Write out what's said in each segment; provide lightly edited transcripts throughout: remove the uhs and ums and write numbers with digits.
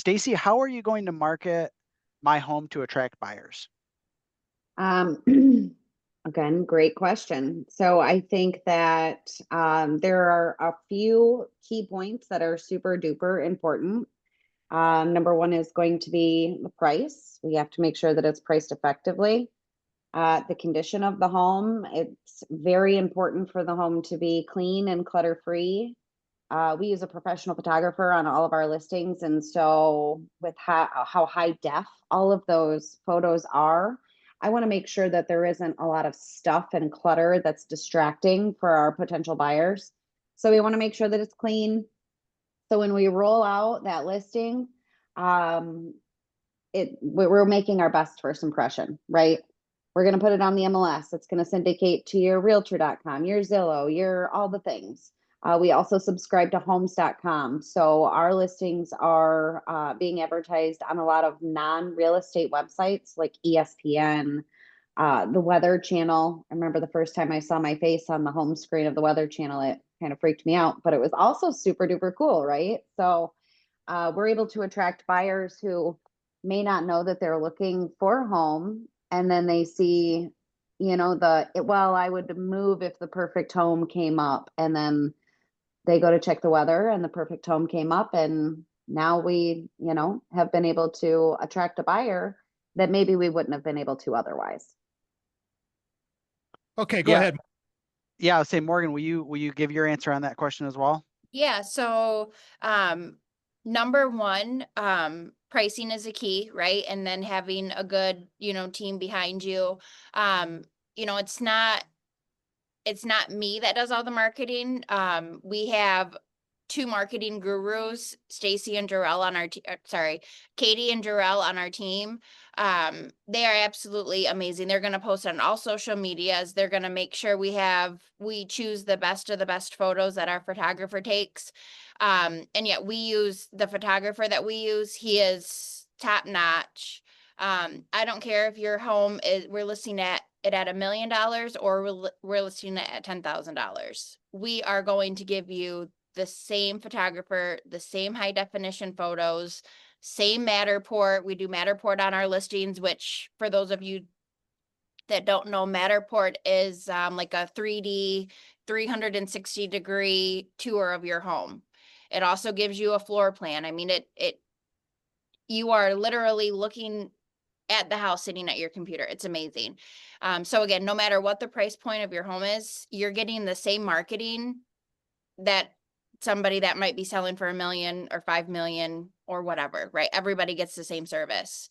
Stacey, how are you going to market my home to attract buyers? Um, Again, great question. So I think that there are a few key points that are super duper important. Number one is going to be the price. We have to make sure that it's priced effectively. The condition of the home, it's very important for the home to be clean and clutter free. We use a professional photographer on all of our listings. And so, with how high def all of those photos are, I want to make sure that there isn't a lot of stuff and clutter that's distracting for our potential buyers. So, we want to make sure that it's clean. So, when we roll out that listing, um, we're making our best first impression, right? We're going to put it on the MLS. It's going to syndicate to your realtor.com, your Zillow, your all the things. We also subscribe to homes.com. So our listings are being advertised on a lot of non-real estate websites like ESPN, the Weather Channel. I remember the first time I saw my face on the home screen of the Weather Channel, it kind of freaked me out, but it was also super duper cool, right? So we're able to attract buyers who may not know that they're looking for a home, and then they see, well, I would move if the perfect home came up, and then they go to check the weather and the perfect home came up, and now we, have been able to attract a buyer that maybe we wouldn't have been able to otherwise. Okay, go Yeah, ahead. yeah. I'll say, Morgan, will you give your answer on that question as well? Yeah. So, number one, pricing is a key, right? And then having a good, team behind you. It's not me that does all the marketing. We have two marketing gurus, Stacey and Jarrell on our Katie and Jarrell on our team. They are absolutely amazing. They're going to post on all social medias. They're going to make sure we choose the best of the best photos that our photographer takes. And yet we use the photographer that we use. He is top notch. I don't care if your home we're listing it at $1 million or we're listing it at $10,000. We are going to give you the same photographer, the same high definition photos, same Matterport. We do Matterport on our listings, which for those of you that don't know, Matterport is like a 3D 360-degree tour of your home. It also gives you a floor plan. I mean, you are literally looking at the house sitting at your computer. It's amazing. So again, no matter what the price point of your home is, you're getting the same marketing that somebody that might be selling for $1 million or 5 million or whatever, right? Everybody gets the same service.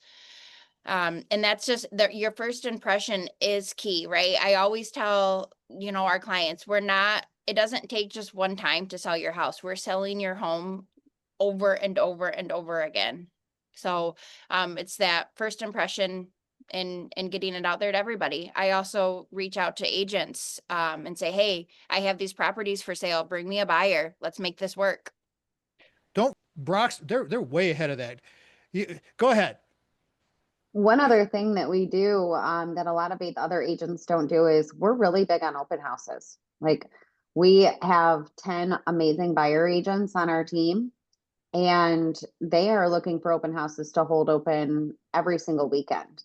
And that's just your first impression is key, right? I always tell, our clients, it doesn't take just one time to sell your house. We're selling your home over and over and over again. So it's that first impression and getting it out there to everybody. I also reach out to agents and say, hey, I have these properties for sale. Bring me a buyer. Let's make this work. Brock's, they're way ahead of that. Go ahead. One other thing that we do that a lot of the other agents don't do is we're really big on open houses. Like we have 10 amazing buyer agents on our team, and they are looking for open houses to hold open every single weekend.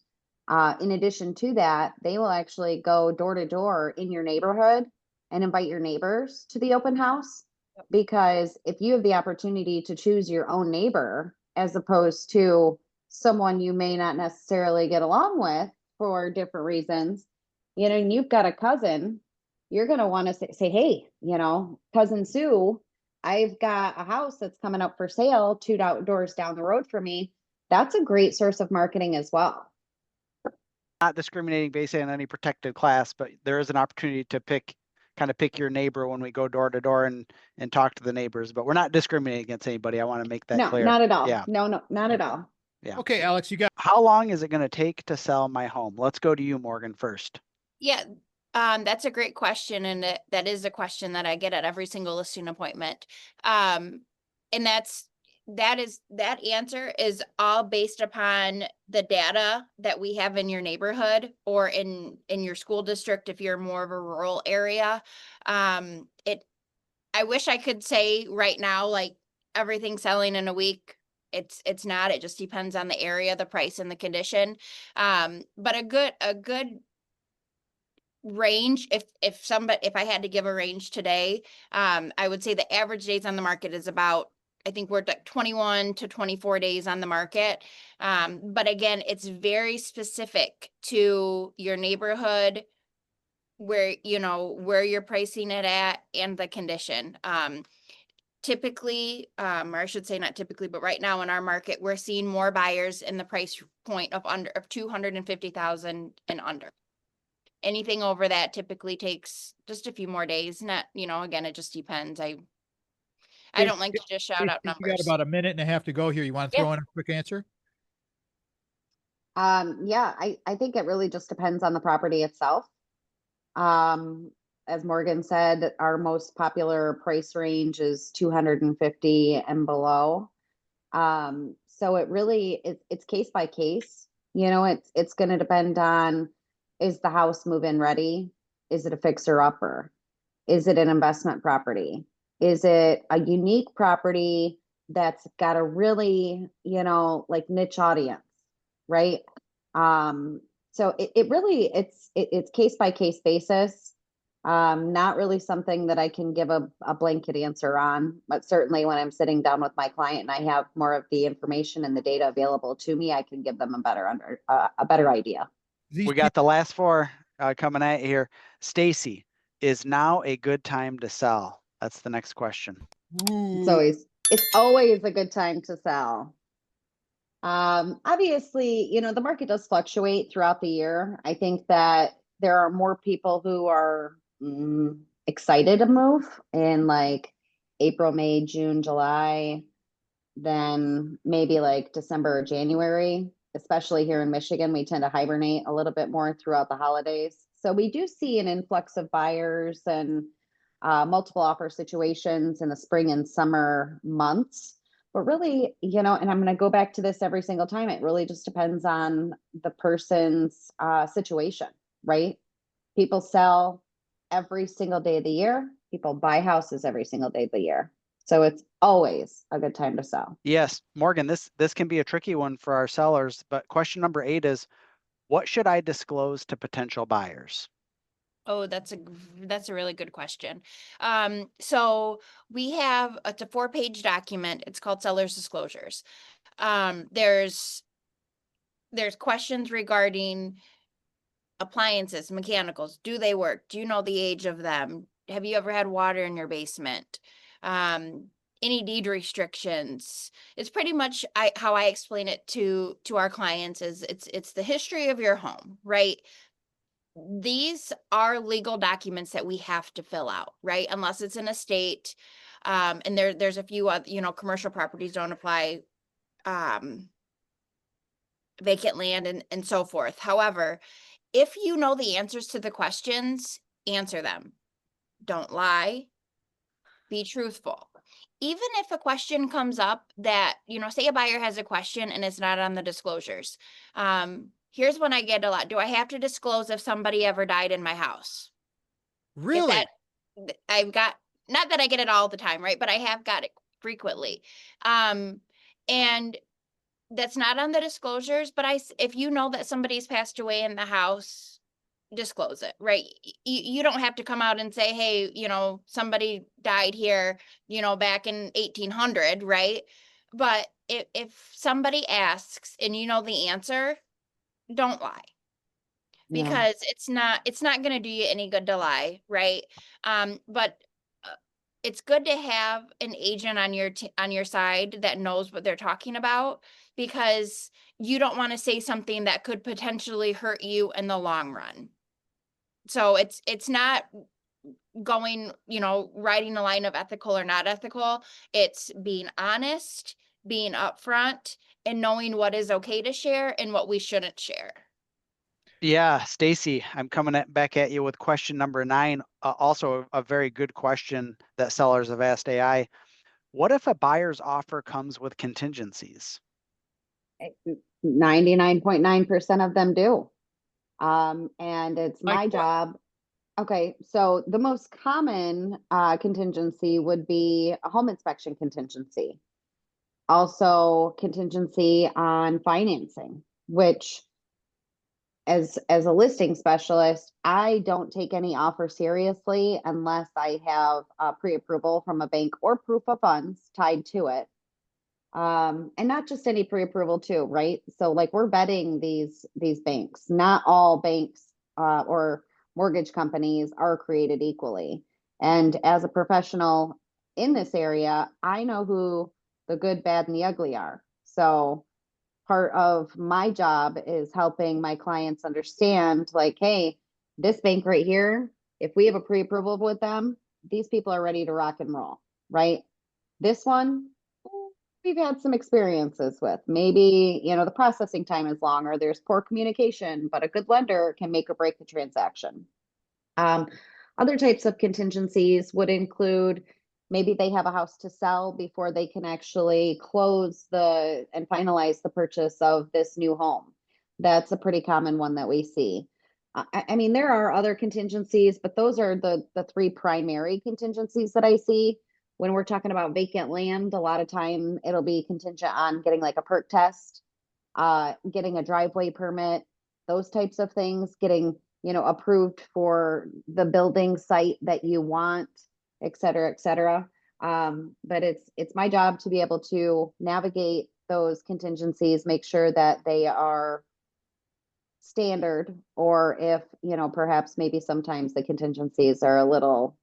In addition to that, they will actually go door to door in your neighborhood and invite your neighbors to the open house. Because if you have the opportunity to choose your own neighbor as opposed to someone you may not necessarily get along with for different reasons, and you've got a cousin, you're going to want to say, hey, cousin Sue, I've got a house that's coming up for sale 2 doors down the road for me. That's a great source of marketing as well. Not discriminating based on any protected class, but there is an opportunity to pick your neighbor when we go door to door and talk to the neighbors, but we're not discriminating against anybody. I want to make that clear. No, not at all. Yeah. No, not at all. Yeah. Okay, Alex, you got. How long is it going to take to sell my home? Let's go to you, Morgan, first. Yeah, that's a great question. And that is a question that I get at every single listing appointment. And that answer is all based upon the data that we have in your neighborhood or in your school district if you're more of a rural area. I wish I could say right now, like everything's selling in a week. It's not, it just depends on the area, the price and the condition. But a good range, if I had to give a range today, I would say the average days on the market is about, I think we're like 21 to 24 days on the market. But again, it's very specific to your neighborhood, where, where you're pricing it at and the condition. Typically, or I should say not typically, but right now in our market, we're seeing more buyers in the price point of 250,000 and under. Anything over that typically takes just a few more days. Not, again, it just depends. I don't like to just shout out You got numbers. about a minute and a half to go here. You want to Yeah. throw in a quick answer? Yeah, I think it really just depends on the property itself. As Morgan said, our most popular price range is 250 and below. So it really, it's case by case, it's going to depend on, is the house move-in ready? Is it a fixer upper? Is it an investment property? Is it a unique property that's got a really, like niche audience, right? So it really, it's case by case basis. Not really something that I can give a blanket answer on, but certainly when I'm sitting down with my client and I have more of the information and the data available to me, I can give them a better idea. We got the last four coming at you here. Stacey, is now a good time to sell? That's the next question. It's always a good time to sell. Obviously, the market does fluctuate throughout the year. I think that there are more people who are excited to move in like April, May, June, July than maybe like December or January. Especially here in Michigan, we tend to hibernate a little bit more throughout the holidays. So we do see an influx of buyers and multiple offer situations in the spring and summer months. But really, and I'm going to go back to this every single time, it really just depends on the person's situation, right? People sell every single day of the year. People buy houses every single day of the year. So it's always a good time to sell. Yes, Morgan, this can be a tricky one for our sellers, but question number 8 is, what should I disclose to potential buyers? Oh, that's a really good question. So we have, it's a 4-page document. It's called seller's disclosures. There's questions regarding appliances, mechanicals. Do they work? Do you know the age of them? Have you ever had water in your basement? Any deed restrictions? It's pretty much how I explain it to our clients is it's the history of your home, right? These are legal documents that we have to fill out, right? Unless it's an estate. And there's a few other, commercial properties don't apply, vacant land and so forth. However, if you know the answers to the questions, answer them. Don't lie. Be truthful. Even if a question comes up that, say a buyer has a question and it's not on the disclosures. Here's when I get a lot. Do I have to disclose if somebody ever died in my house? Really? I've got, not that I get it all the time, right? But I have got it frequently. And that's not on the disclosures, but if you know that somebody's passed away in the house, disclose it, right? You don't have to come out and say, hey, somebody died here, back in 1800, right? But if somebody asks and you know the answer, don't lie. Because it's not going to do you any good to lie, right? But it's good to have an agent on your side that knows what they're talking about, because you don't want to say something that could potentially hurt you in the long run. So it's not going, riding a line of ethical or not ethical. It's being honest, being upfront, and knowing what is okay to share and what we shouldn't share. Yeah, Stacey, I'm coming back at you with question number 9. Also a very good question that sellers have asked AI. What if a buyer's offer comes with contingencies? 99.9% of them do. And it's my job. Okay, so the most common contingency would be a home inspection contingency. Also contingency on financing, which as a listing specialist, I don't take any offer seriously unless I have a pre-approval from a bank or proof of funds tied to it. And not just any pre-approval too, right? So like we're vetting these banks. Not all banks or mortgage companies are created equally. And as a professional in this area, I know who the good, bad, and the ugly are. So part of my job is helping my clients understand like, hey, this bank right here, if we have a pre-approval with them, these people are ready to rock and roll, right? This one, we've had some experiences with. Maybe, the processing time is long or there's poor communication, but a good lender can make or break the transaction. Other types of contingencies would include maybe they have a house to sell before they can actually close and finalize the purchase of this new home. That's a pretty common one that we see. I mean, there are other contingencies, but those are the three primary contingencies that I see. When we're talking about vacant land, a lot of time it'll be contingent on getting like a perk test, getting a driveway permit, those types of things, getting approved for the building site that you want, et cetera, et cetera. But it's my job to be able to navigate those contingencies, make sure that they are standard, or if, perhaps maybe sometimes the contingencies are a little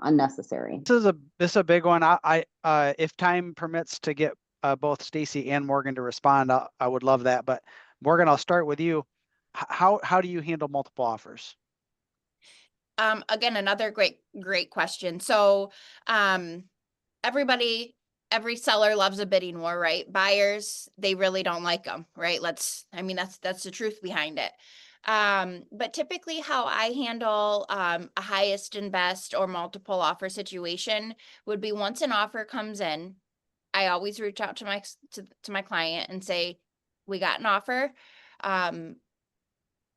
unnecessary. This is a big one. If time permits to get both Stacey and Morgan to respond, I would love that. But Morgan, I'll start with you. How do you handle multiple offers? Again, another great question. So, every seller loves a bidding war, right? Buyers, they really don't like them, right? That's the truth behind it. But typically how I handle a highest and best or multiple offer situation would be once an offer comes in, I always reach out to my client and say, we got an offer.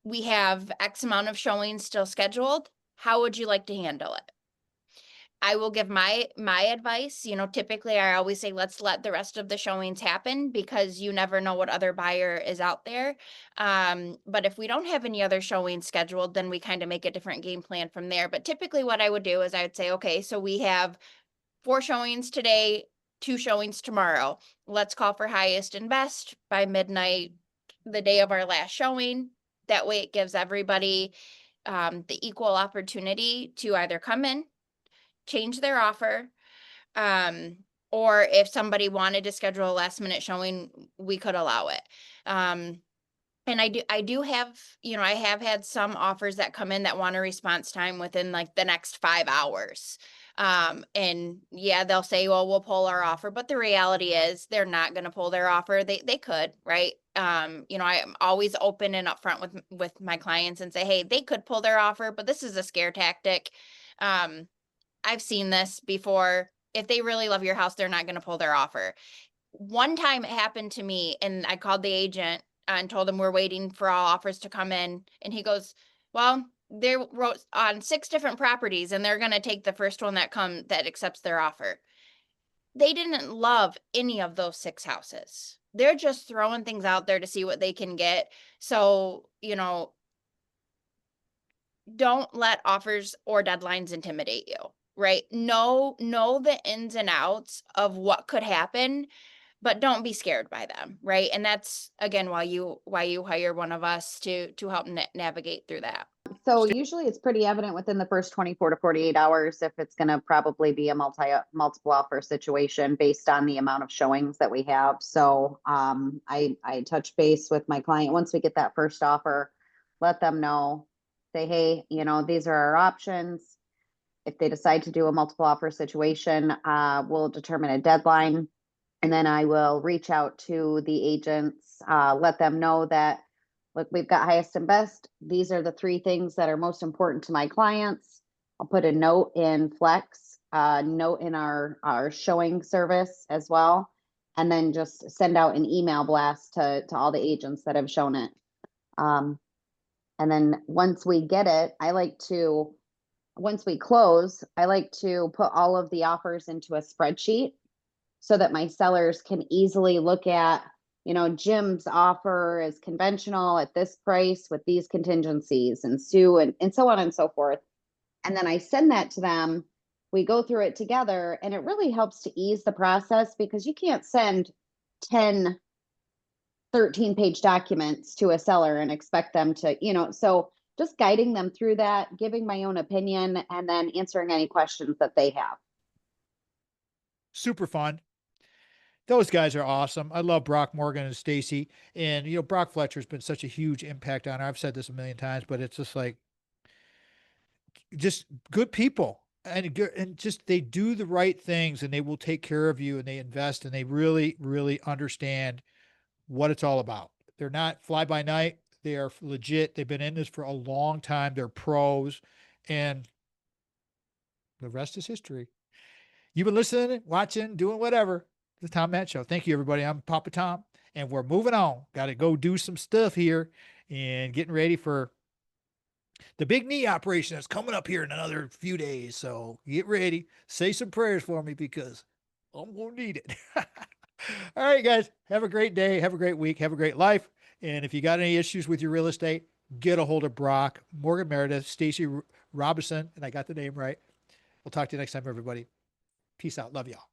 We have X amount of showings still scheduled. How would you like to handle it? I will give my advice. Typically I always say, let's let the rest of the showings happen because you never know what other buyer is out there. But if we don't have any other showings scheduled, then we kind of make a different game plan from there. But typically what I would do is I would say, okay, so we have 4 showings today, 2 showings tomorrow. Let's call for highest and best by midnight, the day of our last showing. That way it gives everybody the equal opportunity to either come in, change their offer, or if somebody wanted to schedule a last minute showing, we could allow it. And I do have, I have had some offers that come in that want a response time within like the next 5 hours. And yeah, they'll say, well, we'll pull our offer, but the reality is they're not going to pull their offer. They could, right? I'm always open and upfront with my clients and say, hey, they could pull their offer, but this is a scare tactic. I've seen this before. If they really love your house, they're not going to pull their offer. One time it happened to me and I called the agent and told him we're waiting for all offers to come in. And he goes, well, they wrote on 6 different properties and they're going to take the first one that accepts their offer. They didn't love any of those 6 houses. They're just throwing things out there to see what they can get. So, don't let offers or deadlines intimidate you, right? Know the ins and outs of what could happen, but don't be scared by them, right? And that's again why you hire one of us to help navigate through that. So usually it's pretty evident within the first 24 to 48 hours if it's going to probably be a multiple offer situation based on the amount of showings that we have. So I touch base with my client once we get that first offer, let them know, say, hey, these are our options. If they decide to do a multiple offer situation, we'll determine a deadline. And then I will reach out to the agents, let them know that, look, we've got highest and best. These are the 3 things that are most important to my clients. I'll put a note in Flex, note in our showing service as well, and then just send out an email blast to all the agents that have shown it. And then once we get it, once we close, I like to put all of the offers into a spreadsheet. so that my sellers can easily look at, you know, Jim's offer is conventional at this price with these contingencies, and Sue, and so on and so forth. And then I send that to them. We go through it together, and it really helps to ease the process, because you can't send 10, 13-page documents to a seller and expect them to, you know, so just guiding them through that, giving my own opinion, and then answering any questions that they have. Super fun. Those guys are awesome. I love Brock Morgan and Stacee. And, you know, Brock Fletcher's been such a huge impact on her. I've said this a million times, but it's just like, just good people. And just, they do the right things, and they will take care of you, and they invest, and they really, really understand what it's all about. They're not fly by night. They are legit. They've been in this for a long time. They're pros, and the rest is history. You've been listening, watching, doing whatever. The Tom Matt Show. Thank you, everybody. I'm Papa Tom, and we're moving on. Got to go do some stuff here and getting ready for the big knee operation that's coming up here in another few days. So get ready. Say some prayers for me, because I'm going to need it. All right, guys. Have a great day. Have a great week. Have a great life. And if you got any issues with your real estate, get a hold of Brock, Morgan, Meredith, Stacee, Robison, and I got the name right. We'll talk to you next time, everybody. Peace out. Love y'all.